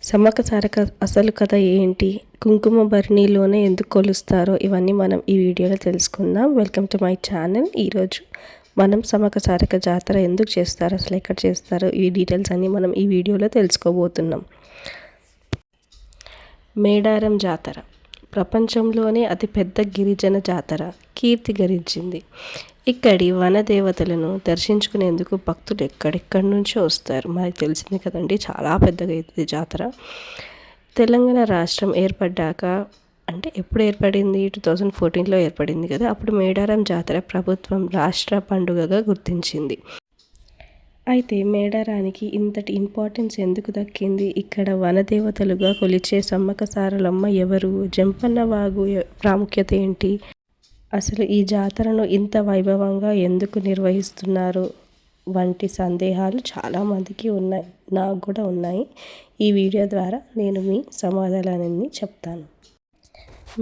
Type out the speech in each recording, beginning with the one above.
సమ్మక్క సారక్క అసలు కథ ఏంటి? కుంకుమ భరణిలోనే ఎందుకు కొలుస్తారో ఇవన్నీ మనం ఈ వీడియోలో తెలుసుకుందాం. Welcome to my channel. ఈరోజు మనం సమ్మక్క సారక్క జాతర ఎందుకు చేస్తారు, అసలు ఎక్కడ చేస్తారు, ఈ డీటెయిల్స్ అన్నీ మనం ఈ వీడియోలో తెలుసుకోబోతున్నాం. మేడారం జాతర ప్రపంచంలోనే అతిపెద్ద గిరిజన జాతర కీర్తి గరించింది. ఇక్కడి వనదేవతలను దర్శించుకునేందుకు భక్తులు ఎక్కడెక్కడి నుంచో వస్తారు. మనకు తెలిసింది కదండి, చాలా పెద్దగా అవుతుంది జాతర. తెలంగాణ రాష్ట్రం ఏర్పడ్డాక, అంటే ఎప్పుడు ఏర్పడింది, 2014లో ఏర్పడింది కదా, అప్పుడు మేడారం జాతర ప్రభుత్వం రాష్ట్ర పండుగగా గుర్తించింది. అయితే మేడారానికి ఇంతటి ఇంపార్టెన్స్ ఎందుకు దక్కింది? ఇక్కడ వనదేవతలుగా కొలిచే సమ్మక్క సారలమ్మ ఎవరు? జంపన్న వాగు ప్రాముఖ్యత ఏంటి? అసలు ఈ జాతరను ఇంత వైభవంగా ఎందుకు నిర్వహిస్తున్నారు వంటి సందేహాలు చాలామందికి ఉన్నాయి, నాకు కూడా ఉన్నాయి. ఈ వీడియో ద్వారా నేను మీ సమాధానాన్ని చెప్తాను.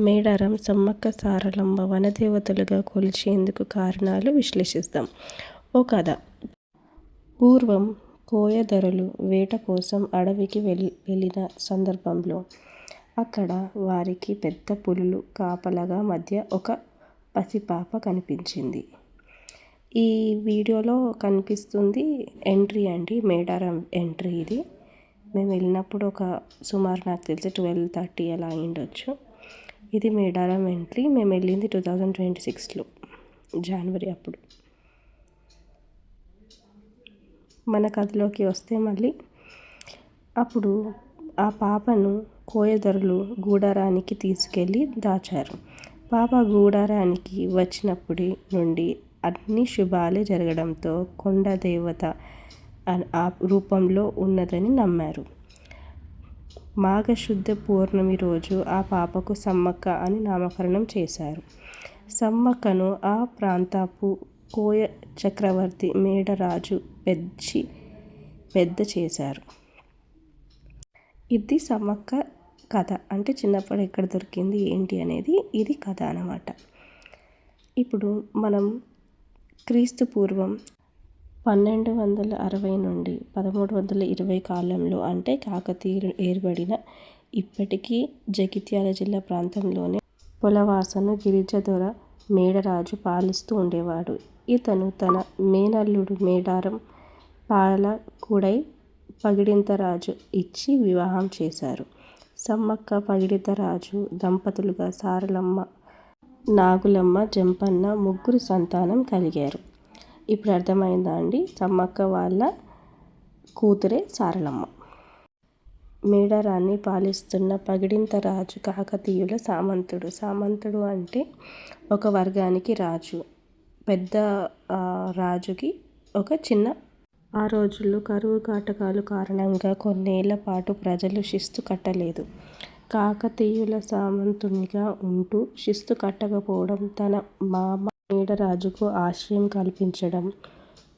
మేడారం సమ్మక్క సారలమ్మ వనదేవతలుగా కొలిచేందుకు కారణాలు విశ్లేషిస్తాం. ఓ కథ. పూర్వం కోయదొరలు వేట కోసం అడవికి వెళ్ళిన సందర్భంలో అక్కడ వారికి పెద్ద పులులు కాపలాగా మధ్య ఒక పసిపాప కనిపించింది. ఈ వీడియోలో కనిపిస్తుంది ఎంట్రీ అండి, మేడారం ఎంట్రీ. ఇది మేము వెళ్ళినప్పుడు ఒక సుమారు నాకు తెలిసి 12:30 అలా అయ్యుండొచ్చు. ఇది మేడారం ఎంట్రీ. మేము వెళ్ళింది 2026లో జనవరి. అప్పుడు మన కథలోకి వస్తే మళ్ళీ అప్పుడు ఆ పాపను కోయదొరలు గూడారానికి తీసుకెళ్ళి దాచారు. పాప గూడారానికి వచ్చినప్పటి నుండి అన్ని శుభాలే జరగడంతో కొండ దేవత ఆ రూపంలో ఉన్నదని నమ్మారు. మాఘశుద్ధ పౌర్ణమి రోజు ఆ పాపకు సమ్మక్క అని నామకరణం చేశారు. సమ్మక్కను ఆ ప్రాంతపు కోయ చక్రవర్తి మేడరాజు పెద్ద చేశారు. ఇది సమ్మక్క కథ. అంటే చిన్నప్పుడు ఎక్కడ దొరికింది ఏంటి అనేది ఇది కథ అన్నమాట. ఇప్పుడు మనం క్రీస్తు పూర్వం 1260 నుండి 1320 కాలంలో, అంటే కాకతీయులు ఏర్పడిన ఇప్పటికీ జగిత్యాల జిల్లా ప్రాంతంలోనే పొలవాసను గిరిజదొర మేడరాజు పాలిస్తూ ఉండేవాడు. ఇతను తన మేనల్లుడు మేడారం పాలకుడై పగిడింతరాజు ఇచ్చి వివాహం చేశారు. సమ్మక్క పగిడింతరాజు దంపతులుగా సారలమ్మ, నాగులమ్మ, జంపన్న ముగ్గురు సంతానం కలిగారు. ఇప్పుడు అర్థమైందా అండి? సమ్మక్క వాళ్ళ కూతురే సారలమ్మ. మేడారాన్ని పాలిస్తున్న పగిడింతరాజు కాకతీయుల సామంతుడు అంటే ఒక వర్గానికి రాజు, పెద్ద రాజుకి ఒక చిన్న. ఆ రోజుల్లో కరువు కాటకాలు కారణంగా కొన్నేళ్ల పాటు ప్రజలు శిస్తు కట్టలేదు. కాకతీయుల సామంతునిగా ఉంటూ శిస్తు కట్టకపోవడం, తన మామ మేడరాజుకు ఆశ్రయం కల్పించడం,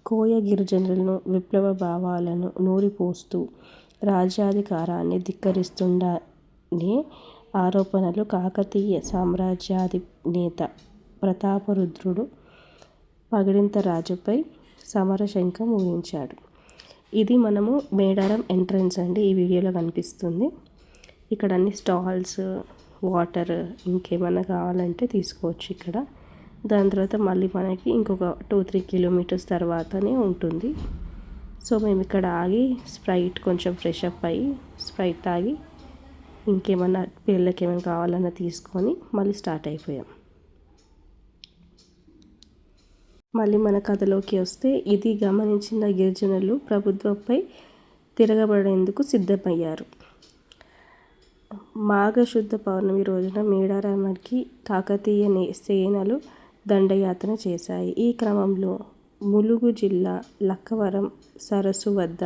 కోయ గిరిజనులను విప్లవ భావాలను నూరిపోస్తూ రాజ్యాధికారాన్ని ధిక్కరిస్తుండనే ఆరోపణలు కాకతీయ సామ్రాజ్యాధినేత ప్రతాపరుద్రుడు పగిడింతరాజుపై సమరశంఖం ఊరించాడు. ఇది మనము మేడారం ఎంట్రన్స్ అండి, ఈ వీడియోలో కనిపిస్తుంది. ఇక్కడ అన్ని స్టాల్స్, వాటర్, ఇంకేమైనా కావాలంటే తీసుకోవచ్చు ఇక్కడ. దాని తర్వాత మళ్ళీ మనకి ఇంకొక 2-3 కిలోమీటర్స్ తర్వాతనే ఉంటుంది. సో మేము ఇక్కడ ఆగి స్ప్రైట్ కొంచెం ఫ్రెష్ అప్ అయ్యి స్ప్రైట్ తాగి ఇంకేమన్నా పిల్లలకి ఏమైనా కావాలన్నా తీసుకొని మళ్ళీ స్టార్ట్ అయిపోయాం. మళ్ళీ మన కథలోకి వస్తే, ఇది గమనించిన గిరిజనులు ప్రభుత్వంపై తిరగబడేందుకు సిద్ధమయ్యారు. మాఘశుద్ధ పౌర్ణమి రోజున మేడారానికి కాకతీయ సేనలు దండయాత్ర చేశాయి. ఈ క్రమంలో ములుగు జిల్లా లక్కవరం సరస్సు వద్ద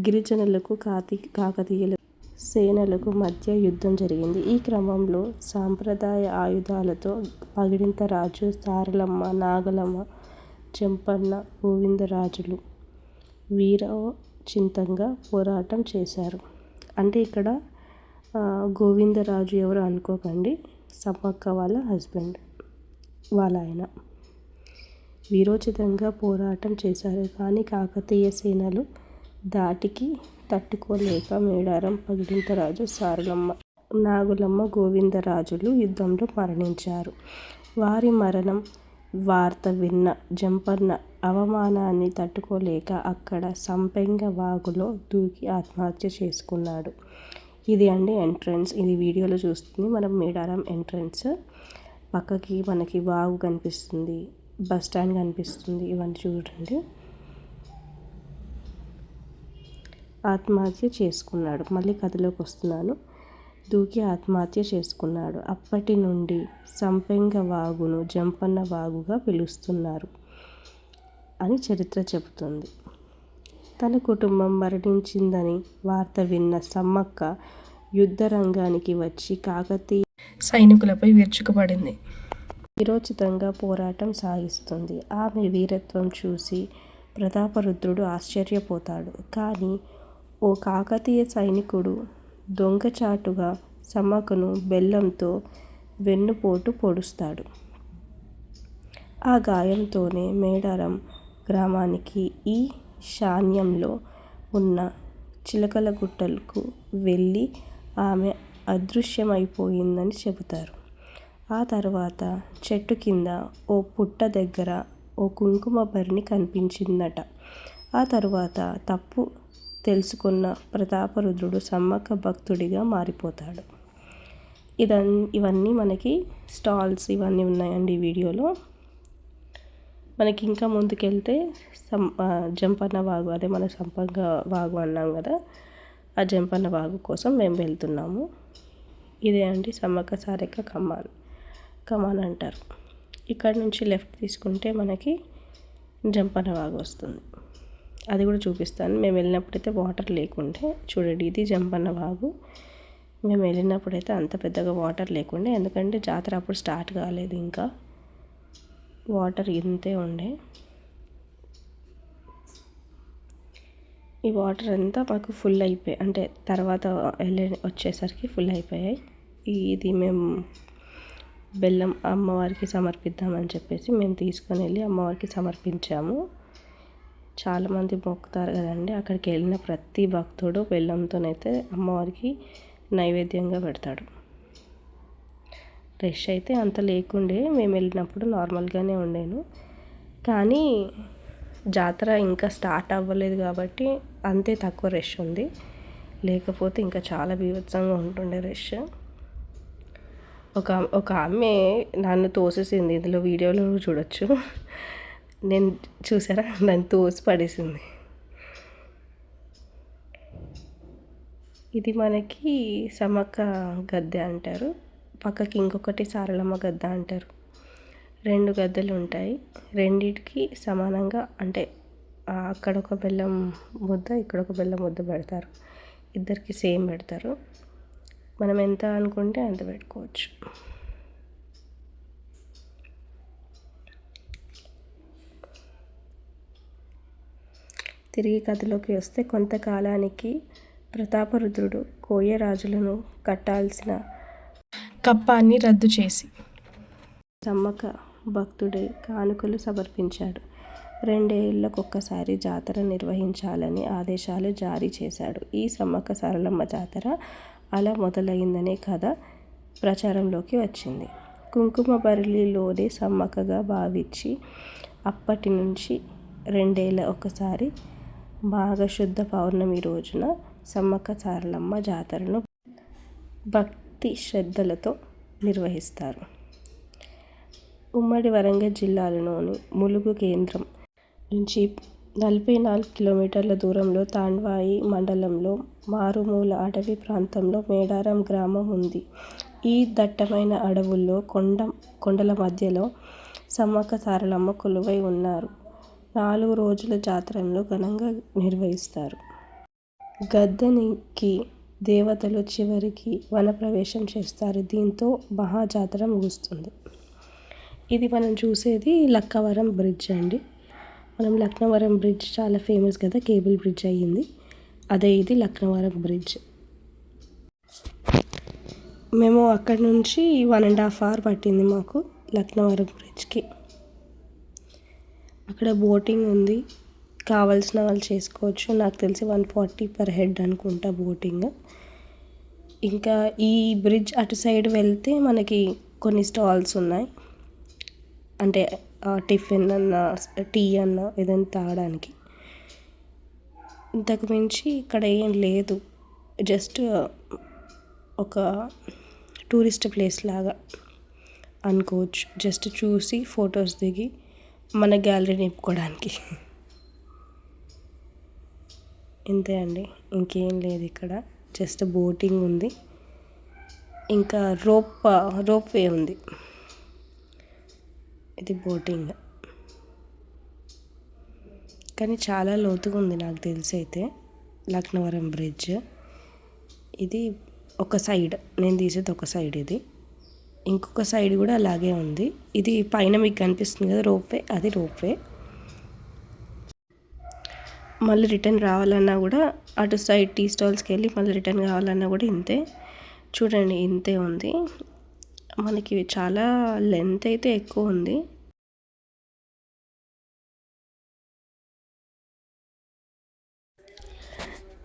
గిరిజనులకు కాకతీయుల సేనలకు మధ్య యుద్ధం జరిగింది. ఈ క్రమంలో సాంప్రదాయ ఆయుధాలతో పగిడింతరాజు, సారలమ్మ, నాగలమ్మ, జంపన్న, గోవిందరాజులు వీరోచితంగా పోరాటం చేశారు. అంటే ఇక్కడ గోవిందరాజు ఎవరు అనుకోకండి, సమ్మక్క వాళ్ళ హస్బెండ్, వాళ్ళ ఆయన. వీరోచితంగా పోరాటం చేశారు. కానీ కాకతీయ సేనలు దాటికి తట్టుకోలేక మేడారం, పగిడింతరాజు, సారలమ్మ, నాగులమ్మ, గోవిందరాజులు యుద్ధంలో మరణించారు. వారి మరణం వార్త విన్న జంపన్న అవమానాన్ని తట్టుకోలేక అక్కడ సంపెంగ వాగులో దూకి ఆత్మహత్య చేసుకున్నాడు. ఇది అండి ఎంట్రన్స్. ఇది వీడియోలో చూస్తుంది మనం మేడారం ఎంట్రన్స్. పక్కకి మనకి వాగు కనిపిస్తుంది, బస్ స్టాండ్ కనిపిస్తుంది. ఇవన్నీ చూడండి. ఆత్మహత్య చేసుకున్నాడు. మళ్ళీ కథలోకి వస్తున్నాను. దూకి ఆత్మహత్య చేసుకున్నాడు. అప్పటి నుండి సంపెంగ వాగును జంపన్న వాగుగా పిలుస్తున్నారు అని చరిత్ర చెబుతుంది. తన కుటుంబం మరణించిందని వార్త విన్న సమ్మక్క యుద్ధ రంగానికి వచ్చి కాకతీయ సైనికులపై విరుచుకుపడింది. వీరోచితంగా పోరాటం సాగిస్తుంది. ఆమె వీరత్వం చూసి ప్రతాపరుద్రుడు ఆశ్చర్యపోతాడు. కానీ ఓ కాకతీయ సైనికుడు దొంగచాటుగా సమ్మక్కను బెల్లంతో వెన్నుపోటు పొడుస్తాడు. ఆ గాయంతోనే మేడారం గ్రామానికి ఈశాన్యంలో ఉన్న చిలకలగుట్టలకు వెళ్ళి ఆమె అదృశ్యమైపోయిందని చెబుతారు. ఆ తర్వాత చెట్టు కింద ఓ పుట్ట దగ్గర ఓ కుంకుమ భరణి కనిపించిందట. ఆ తర్వాత తప్పు తెలుసుకున్న ప్రతాపరుద్రుడు సమ్మక్క భక్తుడిగా మారిపోతాడు. ఇవన్నీ మనకి స్టాల్స్ ఇవన్నీ ఉన్నాయండి ఈ వీడియోలో. మనకి ఇంకా ముందుకెళ్తే జంపన్న వాగు, అదే మన సంపంగ వాగు అన్నాం కదా, ఆ జంపన్న వాగు కోసం మేము వెళ్తున్నాము. ఇదే అండి సమ్మక్క సారక్క కమాన్ అంటారు. ఇక్కడ నుంచి లెఫ్ట్ తీసుకుంటే మనకి జంపన్న వాగు వస్తుంది. అది కూడా చూపిస్తాను. మేము వెళ్ళినప్పుడైతే వాటర్ లేకుండే. చూడండి, ఇది జంపన్న వాగు. మేము వెళ్ళినప్పుడైతే అంత పెద్దగా వాటర్ లేకుండే, ఎందుకంటే జాతర అప్పుడు స్టార్ట్ కాలేదు. ఇంకా వాటర్ ఇంతే ఉండే. ఈ వాటర్ అంతా మాకు ఫుల్ అయిపోయాయి, అంటే తర్వాత వచ్చేసరికి ఫుల్ అయిపోయాయి. ఇది మేము బెల్లం అమ్మవారికి సమర్పిద్దామని చెప్పేసి మేము తీసుకొని వెళ్ళి అమ్మవారికి సమర్పించాము. చాలామంది మొక్కుతారు కదండి, అక్కడికి వెళ్ళిన ప్రతి భక్తుడు బెల్లంతోనైతే అమ్మవారికి నైవేద్యంగా పెడతాడు. రష్ అయితే అంత లేకుండే, మేము వెళ్ళినప్పుడు నార్మల్గానే ఉండేను. కానీ జాతర ఇంకా స్టార్ట్ అవ్వలేదు కాబట్టి అంతే తక్కువ రష్ ఉంది. లేకపోతే ఇంకా చాలా బీభత్సంగా ఉంటుండే రష్. ఒక ఆమె నన్ను తోసేసింది. ఇందులో వీడియోలో చూడొచ్చు. నేను చూసారా, నన్ను తోసి పడేసింది. ఇది మనకి సమ్మక్క గద్దె అంటారు. పక్కకి ఇంకొకటి సారలమ్మ గద్దె అంటారు. 2 గద్దెలు ఉంటాయి. రెండిటికి సమానంగా, అంటే అక్కడ ఒక బెల్లం ముద్ద, ఇక్కడ ఒక బెల్లం ముద్ద పెడతారు. ఇద్దరికి సేమ్ పెడతారు. మనం ఎంత అనుకుంటే అంత పెట్టుకోవచ్చు. తిరిగి కథలోకి వస్తే, కొంతకాలానికి ప్రతాపరుద్రుడు కోయరాజులను కట్టాల్సిన కప్పాన్ని రద్దు చేసి సమ్మక్క భక్తుడై కానుకలు సమర్పించాడు. 2 ఏళ్లకొక్కసారి జాతర నిర్వహించాలని ఆదేశాలు జారీ చేశాడు. ఈ సమ్మక్క సారలమ్మ జాతర అలా మొదలైందనే కథ ప్రచారంలోకి వచ్చింది. కుంకుమ భరణిలోనే సమ్మక్కగా భావించి అప్పటి నుంచి 2 ఏళ్ల ఒకసారి మాఘశుద్ధ పౌర్ణమి రోజున సమ్మక్క సారలమ్మ జాతరను భక్తి శ్రద్ధలతో నిర్వహిస్తారు. ఉమ్మడి వరంగల్ జిల్లాలోని ములుగు కేంద్రం నుంచి 44 కిలోమీటర్ల దూరంలో తాండ్వాయి మండలంలో మారుమూల అటవీ ప్రాంతంలో మేడారం గ్రామం ఉంది. ఈ దట్టమైన అడవుల్లో కొండల మధ్యలో సమ్మక్క సారలమ్మ కొలువై ఉన్నారు. 4 రోజుల జాతరను ఘనంగా నిర్వహిస్తారు. గద్దెనికి దేవతలు చివరికి వనప్రవేశం చేస్తారు. దీంతో మహాజాతర ముగుస్తుంది. ఇది మనం చూసేది లక్కవరం బ్రిడ్జ్ అండి. మనం లక్నవరం బ్రిడ్జ్ చాలా ఫేమస్ కదా, కేబుల్ బ్రిడ్జ్ అయ్యింది. అదే ఇది లక్నవరం బ్రిడ్జ్. మేము అక్కడి నుంచి 1.5 hours పట్టింది మాకు లక్నవరం బ్రిడ్జ్కి. అక్కడ బోటింగ్ ఉంది, కావాల్సిన వాళ్ళు చేసుకోవచ్చు. నాకు తెలిసి 140 పర్ హెడ్ అనుకుంటా బోటింగ్. ఇంకా ఈ బ్రిడ్జ్ అటు సైడ్ వెళ్తే మనకి కొన్ని స్టాల్స్ ఉన్నాయి, అంటే టిఫిన్ అన్న టీ అన్న ఏదైనా తాగడానికి. ఇంతకు మించి ఇక్కడ ఏం లేదు, జస్ట్ ఒక టూరిస్ట్ ప్లేస్ లాగా అనుకోవచ్చు. జస్ట్ చూసి ఫొటోస్ దిగి మన గ్యాలరీ నింపుకోవడానికి. ఇంతే అండి, ఇంకేం లేదు ఇక్కడ. జస్ట్ బోటింగ్ ఉంది, ఇంకా రోప్ వే ఉంది. ఇది బోటింగ్, కానీ చాలా లోతుగా ఉంది నాకు తెలిసి అయితే లక్నవరం బ్రిడ్జ్. ఇది ఒక సైడ్, నేను తీసేది ఒక సైడ్, ఇది ఇంకొక సైడ్ కూడా అలాగే ఉంది. ఇది పైన మీకు కనిపిస్తుంది కదా రోప్వే, అది రోప్వే. మళ్ళీ రిటర్న్ రావాలన్నా కూడా అటు సైడ్ టీ స్టాల్స్కి వెళ్ళి మళ్ళీ రిటర్న్ కావాలన్నా కూడా ఇంతే. చూడండి ఇంతే ఉంది. మనకి చాలా లెంత్ అయితే ఎక్కువ ఉంది.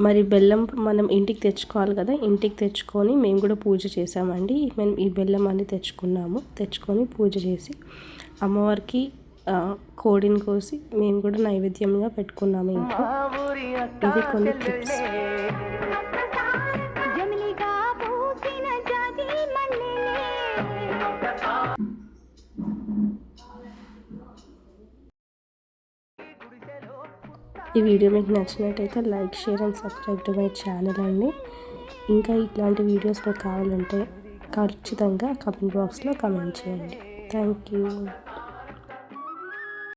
మరి బెల్లం మనం ఇంటికి తెచ్చుకోవాలి కదా, ఇంటికి తెచ్చుకొని మేము కూడా పూజ చేసామండి. మేము ఈ బెల్లం అన్ని తెచ్చుకొని పూజ చేసి అమ్మవారికి కోడిని కోసి మేము కూడా నైవేద్యంగా పెట్టుకున్నాము ఇంట్లో. ఇది కొన్ని టిప్స్. ఈ వీడియో మీకు నచ్చినట్టయితే like, share and subscribe to my channel అండి. ఇంకా ఇట్లాంటి వీడియోస్ మీకు కావాలంటే ఖచ్చితంగా కామెంట్ బాక్స్లో కామెంట్ చేయండి. Thank you.